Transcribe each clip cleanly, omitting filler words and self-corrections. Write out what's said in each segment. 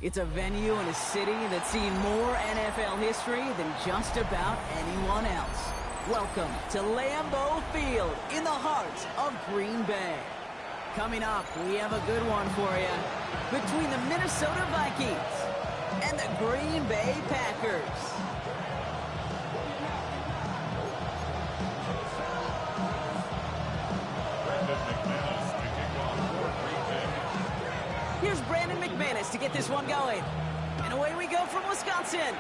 It's a venue in a city that's seen more NFL history than just about anyone else. Welcome to Lambeau Field in the heart of Green Bay. Coming up, we have a good one for you. Between the Minnesota Vikings and the Green Bay Packers. Here's Brandon McManus to get this one going. And away we go from Wisconsin.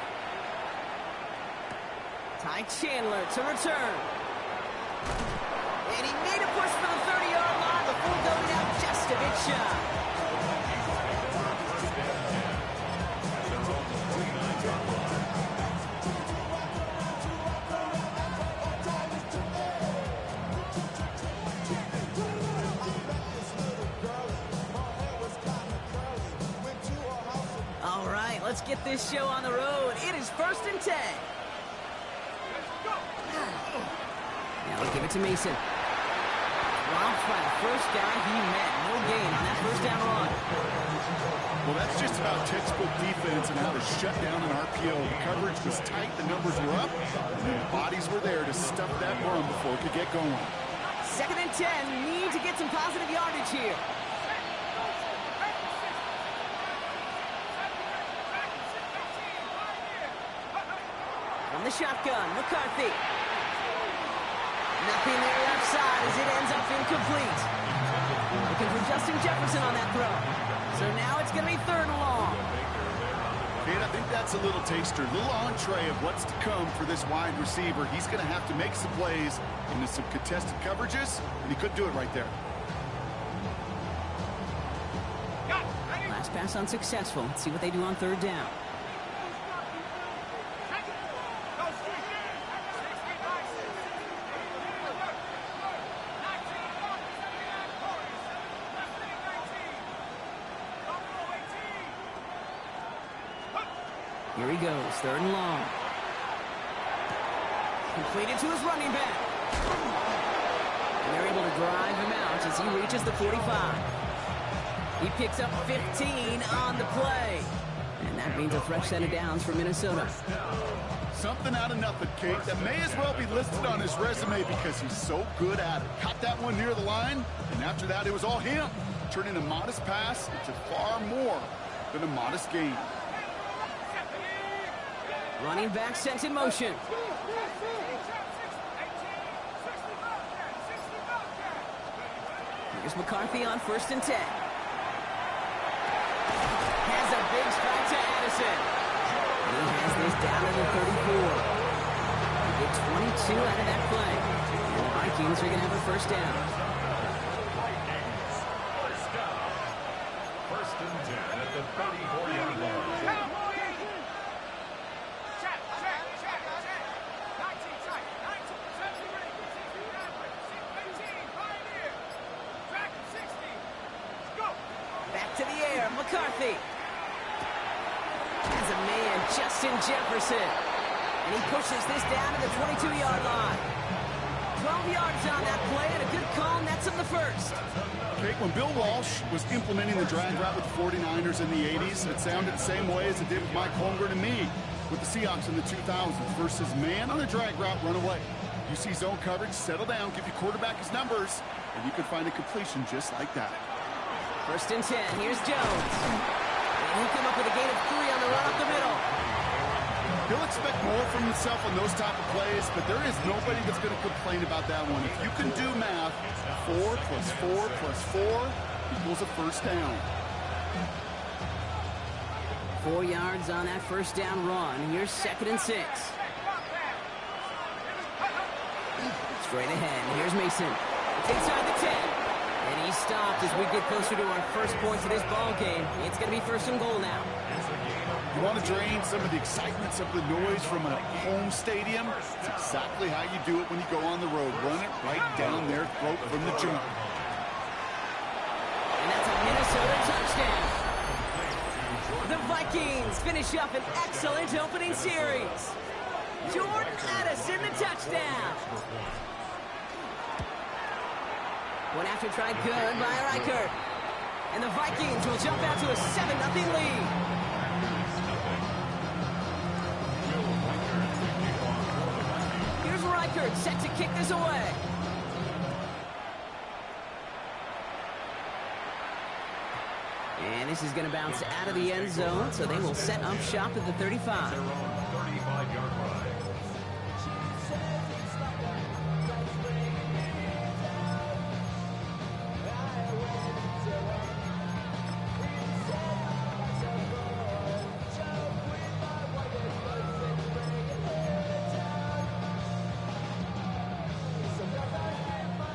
Ty Chandler to return. And he made a push for the 30-yard line before going out just a bit shy. All right, let's get this show on the road. It is 1st and 10. Now we'll give it to Mason. Dropped by the first guy he met. No gain on that first down run. Well, that's just about textbook defense and how to shut down an RPO. The coverage was tight, the numbers were up, and the bodies were there to stuff that run before it could get going. 2nd and 10. Need to get some positive yardage here. From the shotgun, McCarthy. Nothing there left side as it ends up incomplete. Looking for Justin Jefferson on that throw. So now it's going to be 3rd and long. And I think that's a little taster, a little entree of what's to come for this wide receiver. He's going to have to make some plays into some contested coverages, and he could do it right there. Last pass unsuccessful. Let's see what they do on 3rd down. Here he goes, 3rd and long. Completed to his running back. And they're able to drive him out as he reaches the 45. He picks up 15 on the play. And that means a fresh set of downs for Minnesota. Something out of nothing, Kate. That may as well be listed on his resume because he's so good at it. Caught that one near the line, and after that it was all him. Turning a modest pass into far more than a modest gain. Running back sent in motion. Here's McCarthy on 1st and 10. Has a big strike to Addison. And he has this down to the 34. He get 22 out of that play. And the Vikings are going to have a 1st down. 1st and 10 at the 34-yard line. To the air, McCarthy. Has a man, Justin Jefferson. And he pushes this down to the 22-yard line. 12 yards on that play, and a good call nets him the 1st. Okay, when Bill Walsh was implementing the drag route with the 49ers in the 80s, it sounded the same way as it did with Mike Holmgren and me with the Seahawks in the 2000s versus man on the drag route, run away. You see zone coverage, settle down, give your quarterback his numbers, and you can find a completion just like that. 1st and 10. Here's Jones. And he came up with a gain of 3 on the run up the middle. He'll expect more from himself on those type of plays, but there is nobody that's going to complain about that one. If you can do math, 4 plus 4 plus 4 equals a 1st down. 4 yards on that 1st down run. Here's 2nd and 6. Straight ahead. Here's Mason. It's inside the 10. And he stopped as we get closer to our first points of this ball game. It's going to be 1st and goal now. You want to drain some of the excitement, some of the noise from a home stadium? It's exactly how you do it when you go on the road. Run it right down their throat from the jump. And that's a Minnesota touchdown. The Vikings finish up an excellent opening series. Jordan Addison, the touchdown. One after try good by Reichert. And the Vikings will jump out to a 7-0 lead. Packard set to kick this away. And this is going to bounce out of the end zone, so they will set up shop at the 35. Their own 35-yard line.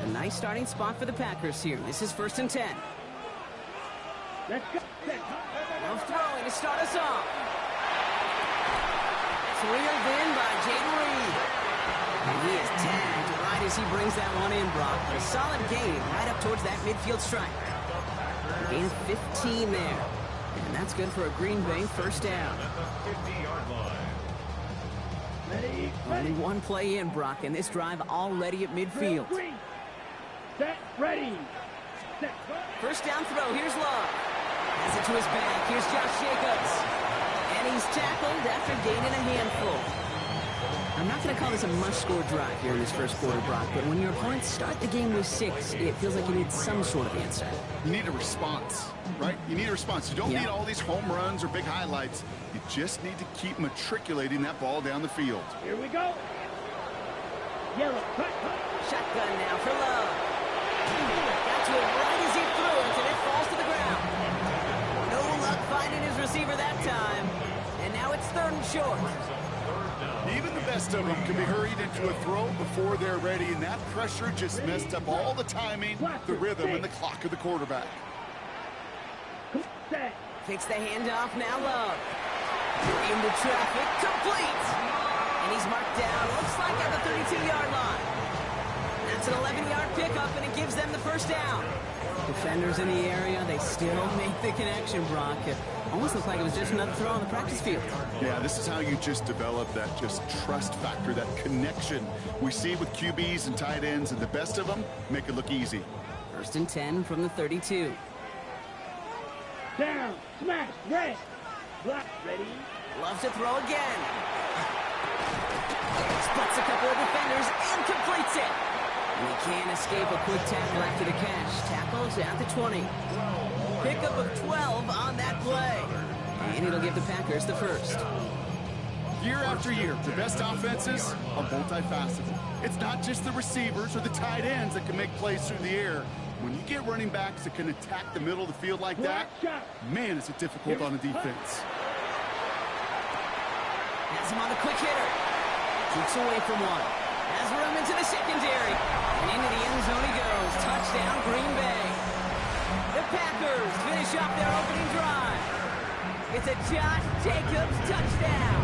A nice starting spot for the Packers here. This is 1st and 10. Let's go. Now throwing to start us off. It's reeled in by Jaden Reed. And he is tagged right as he brings that one in, Brock. A solid gain right up towards that midfield stripe. A gain of 15 there. And that's good for a Green Bay first down. At the 50-yard line. Only one play in, Brock, and this drive already at midfield. Set, ready. Set. First down throw, here's Love. Has it to his back, here's Josh Jacobs. And he's tackled after gaining a handful. I'm not going to call this a must-score drive here in this first quarter, Brock, but when your opponents start the game with 6, it feels like you need some sort of answer. You need a response, right? You need a response. You don't need all these home runs or big highlights. You just need to keep matriculating that ball down the field. Here we go. Yellow. Cut. Shotgun now for Love. Got to it right as he threw it, and it falls to the ground. No luck finding his receiver that time. And now it's 3rd and short. Even the best of them can be hurried into a throw before they're ready, and that pressure just messed up all the timing, the rhythm, and the clock of the quarterback. Set. Takes the handoff, now Love. Into traffic, complete. And he's marked down, looks like at the 32-yard line. That's an 11-yard pickup, and it gives them the first down. Defenders in the area, they still make the connection, Brock. It almost looked like it was just another throw on the practice field. Yeah, this is how you just develop that just trust factor, that connection we see with QBs and tight ends, and the best of them make it look easy. 1st and 10 from the 32. Down. Smash. Red. Block. Ready. Loves to throw again. Splits a couple of defenders and completes it. And he can't escape a quick tackle after the catch. Tackles at the 20. Pickup of 12 on that play. And it'll give the Packers the first. Year after year, the best offenses are multifaceted. It's not just the receivers or the tight ends that can make plays through the air. When you get running backs that can attack the middle of the field like that, man, is it difficult on a defense. Has him on the quick hitter. Keeps away from one. Has room into the secondary. And into the end zone he goes. Touchdown, Green Bay. The Packers finish up their opening drive. It's a Josh Jacobs touchdown.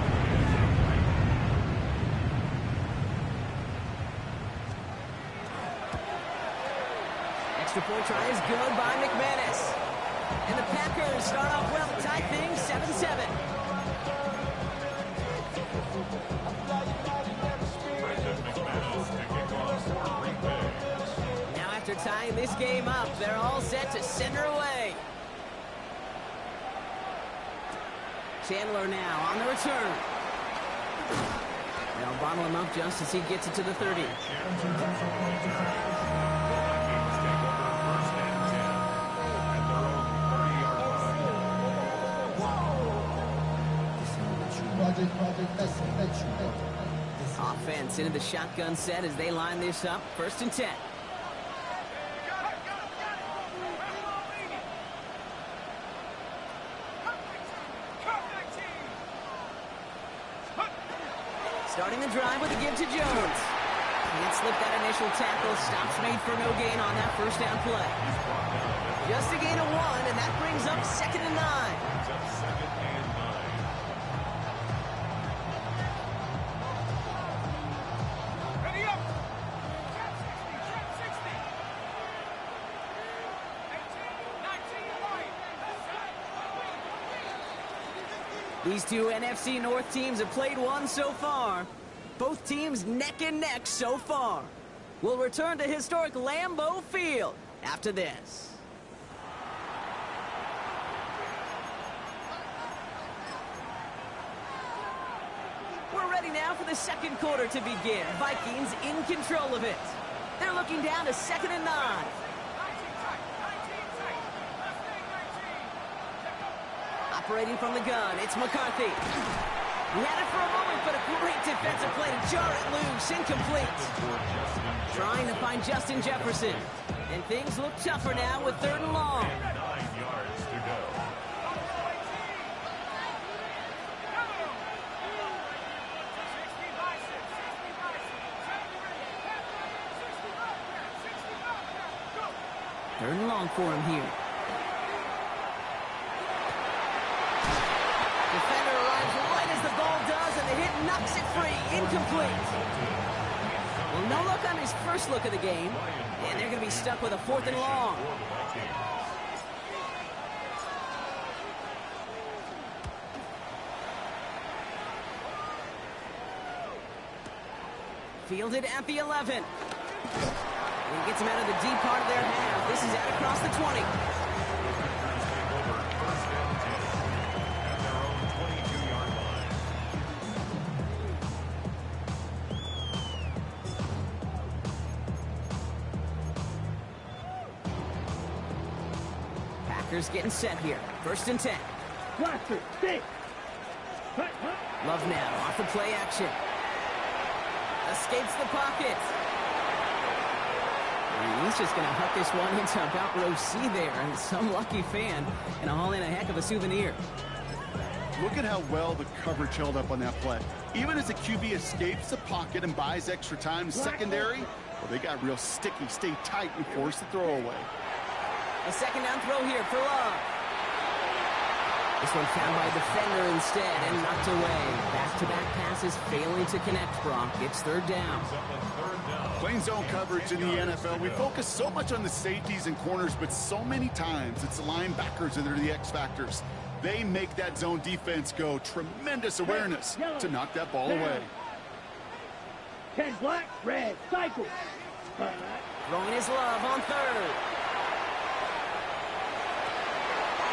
Extra point try is good by McManus. And the Packers start off well to tie things 7-7. Now after tying this game up, they're all set to send her away. Chandler now on the return. They'll bottle him up just as he gets it to the 30. Offense into the shotgun set as they line this up. 1st and 10. Starting the drive with a give to Jones. Can't slip that initial tackle. Stops made for no gain on that first down play. Just a gain of 1, and that brings up 2nd and 9. These two NFC North teams have played one so far. Both teams neck and neck so far. We'll return to historic Lambeau Field after this. We're ready ready now for the second quarter to begin. Vikings in control of it. They're looking down to 2nd and 9. Operating from the gun, it's McCarthy. He had it for a moment, but a great defensive play to jar it loose. Incomplete. Trying to find Justin Jefferson. And things look tougher now with 3rd and long. 9 yards to go. Third and long for him here. Defender arrives right as the ball does, and the hit knocks it free. Incomplete. Well, no look on his first look of the game, and they're going to be stuck with a 4th and long. Fielded at the 11. And he gets him out of the deep part of their half. This is out across the 20. Packers getting set here. 1st and 10. Blaster, stick. Hut, hut. Love now off the play action. Escapes the pocket. And he's just going to huck this one into about row C there. And some lucky fan and haul in a heck of a souvenir. Look at how well the coverage held up on that play. Even as the QB escapes the pocket and buys extra time in secondary, well, they got real sticky, stay tight, and force the throw away. A 2nd down throw here for Love. This one found by a defender instead and knocked away. Back-to-back passes failing to connect, Brock. It's 3rd down. Playing zone coverage in the NFL, we focus so much on the safeties and corners, but so many times it's the linebackers that are the X factors. They make that zone defense go. Tremendous awareness to knock that ball away. 10 black, red, cycle. Hut. Throwing his Love on 3rd.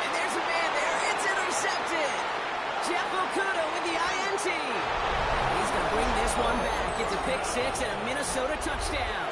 And there's a man there. It's intercepted. Jeff Okudah with the INT. He's going to bring this one back. It's a pick 6 and a Minnesota touchdown.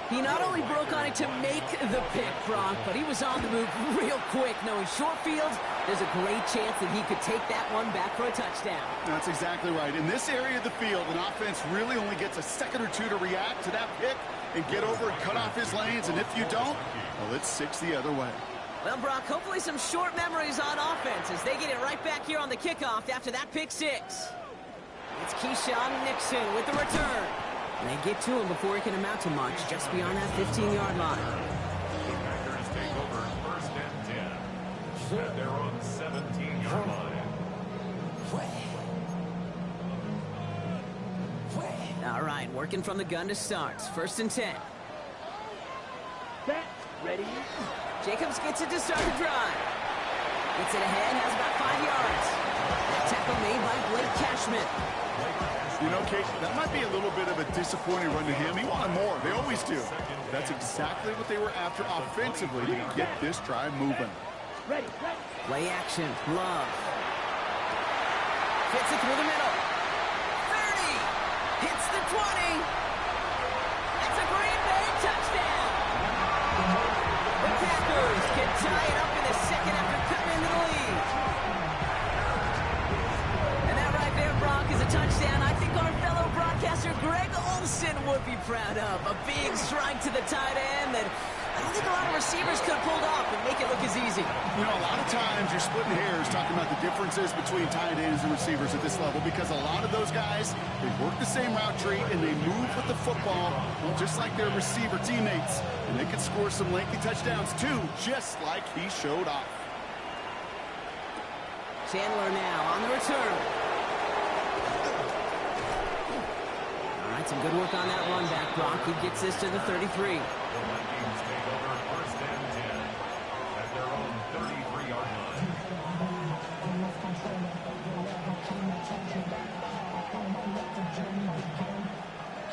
He not only broke on it to make the pick, Brock, but he was on the move real quick. Knowing short fields, there's a great chance that he could take that one back for a touchdown. That's exactly right. In this area of the field, an offense really only gets a second or two to react to that pick and get over and cut off his lanes. And if you don't, well, it's 6 the other way. Well, Brock, hopefully some short memories on offense as they get it right back here on the kickoff after that pick 6. It's Keyshawn Nixon with the return. And they get to him before he can amount to much, just beyond that 15-yard line. The Packers take over 1st and 10 at their own 17-yard line. All right, working from the gun to start. 1st and 10. Set, ready. Jacobs gets it to start the drive. Gets it ahead, has about 5 yards. That tackle made by Blake Cashman. You know, Kate, that might be a little bit of a disappointing run to him. He wanted more. They always do. That's exactly what they were after offensively to get this drive moving. Ready, ready. Play action. Love. Fits it through the middle. 30. Hits the 20. That's a Green Bay touchdown. The Packers can tie it up in the second after cutting into the lead. And that right there, Brock, is a touchdown I think our fellow broadcaster Greg Olsen would be proud of. A big strike to the tight end that I don't think a lot of receivers could have pulled off and make it look as easy. You know, a lot of times you're splitting hairs talking about the differences between tight ends and receivers at this level because a lot of those guys, they work the same route tree and they move with the football just like their receiver teammates. And they can score some lengthy touchdowns too, just like he showed off. Chandler now on the return. All right, some good work on that run back, Brock. He gets this to the 33. The Vikings take over 1st and 10 at their own 33-yard line.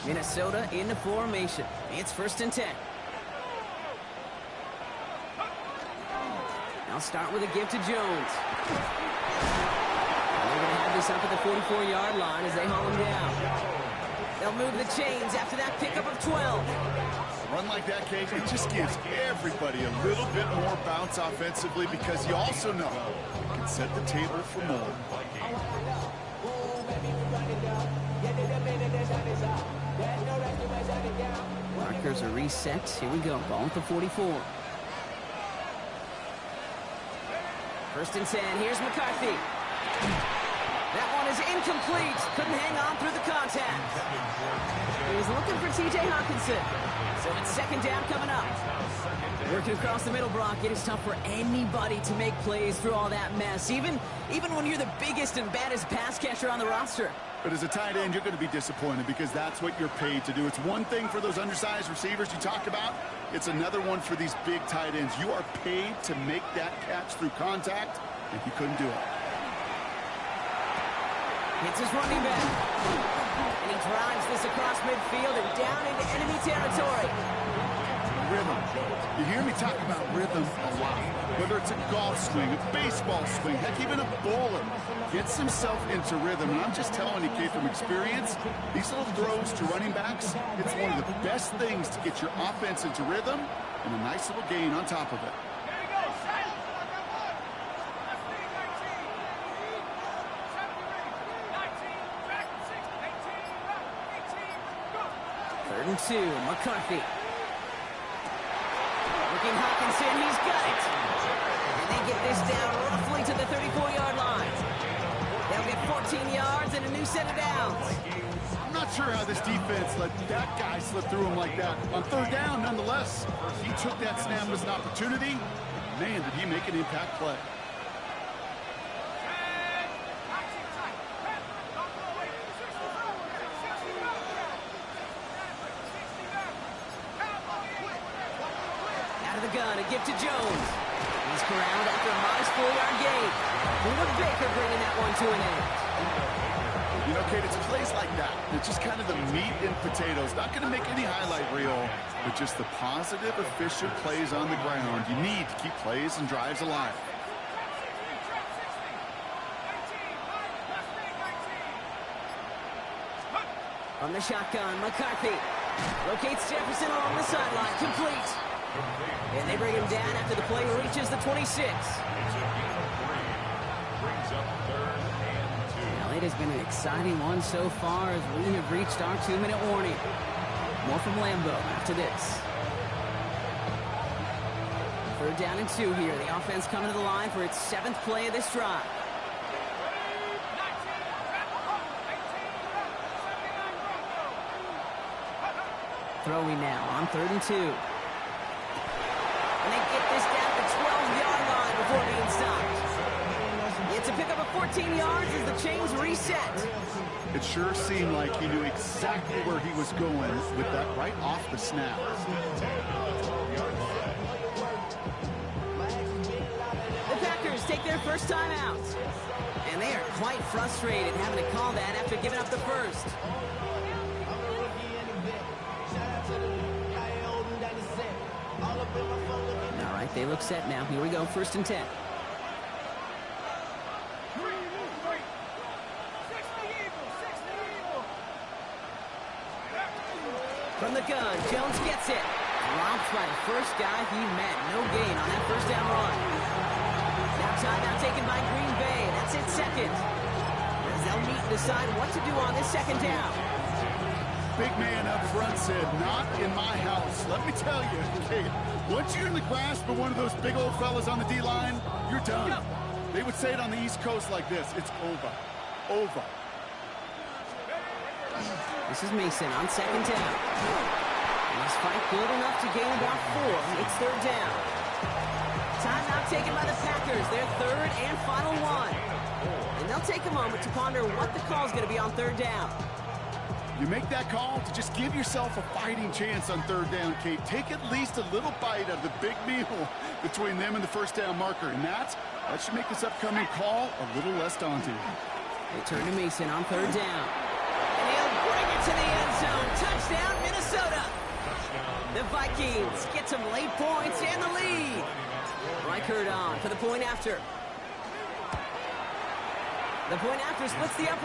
Minnesota into formation. It's 1st and 10. I'll start with a give to Jones. And they load this up at the 44-yard line as they haul him down. They'll move the chains after that pickup of 12. A run like that, Kate, it just gives everybody a little bit more bounce offensively because you also know you can set the table for more. Markers are reset. Here we go. Ball at the 44. First and 10. Here's McCarthy. That one is incomplete. Couldn't hang on through the contact. He was looking for T.J. Hawkinson. So it's second down coming up. Working across the middle, Brock. It is tough for anybody to make plays through all that mess, even when you're the biggest and baddest pass catcher on the roster. But as a tight end, you're going to be disappointed because that's what you're paid to do. It's one thing for those undersized receivers you talk about. It's another one for these big tight ends. You are paid to make that catch through contact, and he couldn't do it. It's his running back. And he drives this across midfield and down into enemy territory. Rhythm. You hear me talk about rhythm a lot. Whether it's a golf swing, a baseball swing, heck, even a bowler gets himself into rhythm. And I'm just telling you, Kate, from experience, these little throws to running backs, it's one of the best things to get your offense into rhythm and a nice little gain on top of it. Third and 2, McCarthy. Looking Hawkinson, he's got it. And they get this down roughly to the 34-yard line. They'll get 14 yards and a new set of downs. I'm not sure how this defense let that guy slip through him like that. On third down, nonetheless, he took that snap as an opportunity. Man, did he make an impact play. Gun, a gift to Jones. He's corralled after a modest 4-yard gain. Luda Baker bringing that one to an end. You know, Kate, it's plays like that. It's just kind of the meat and potatoes. Not going to make any highlight reel, but just the positive, efficient plays on the ground. You need to keep plays and drives alive. From the shotgun, McCarthy locates Jefferson along the sideline, complete. And they bring him down after the play reaches the 26. Now, it has been an exciting one so far as we have reached our 2-minute warning. More from Lambeau after this. Third down and 2 here. The offense coming to the line for its 7th play of this drive. Throwing now on 3rd and 2. And they get this down to the 12-yard line before being stopped. It's a pickup of 14 yards as the chains reset. It sure seemed like he knew exactly where he was going with that right off the snap. The Packers take their first time out. And they are quite frustrated having to call that after giving up the first. All right, they look set now. Here we go, 1st and 10. From the gun, Jones gets it. Dropped by the first guy he met. No gain on that first down run. Now timeout taken by Green Bay. That's it, second. As they'll meet and decide what to do on this second down. Big man up front said, not in my house. Let me tell you, Kate, once you're in the grasp of one of those big old fellas on the D-line, you're done. They would say it on the East Coast like this. It's over. Over. This is Mason on second down. This fight good enough to gain about 4. It's third down. Timeout taken by the Packers. Their third and final one. And they'll take a moment to ponder what the call is going to be on third down. You make that call to just give yourself a fighting chance on third down, Kate. Take at least a little bite of the big meal between them and the first down marker. And that should make this upcoming call a little less daunting. They turn to Mason on third down. And he'll bring it to the end zone. Touchdown, Minnesota. The Vikings get some late points and the lead. Reichert on for the point after. The point after splits the upright.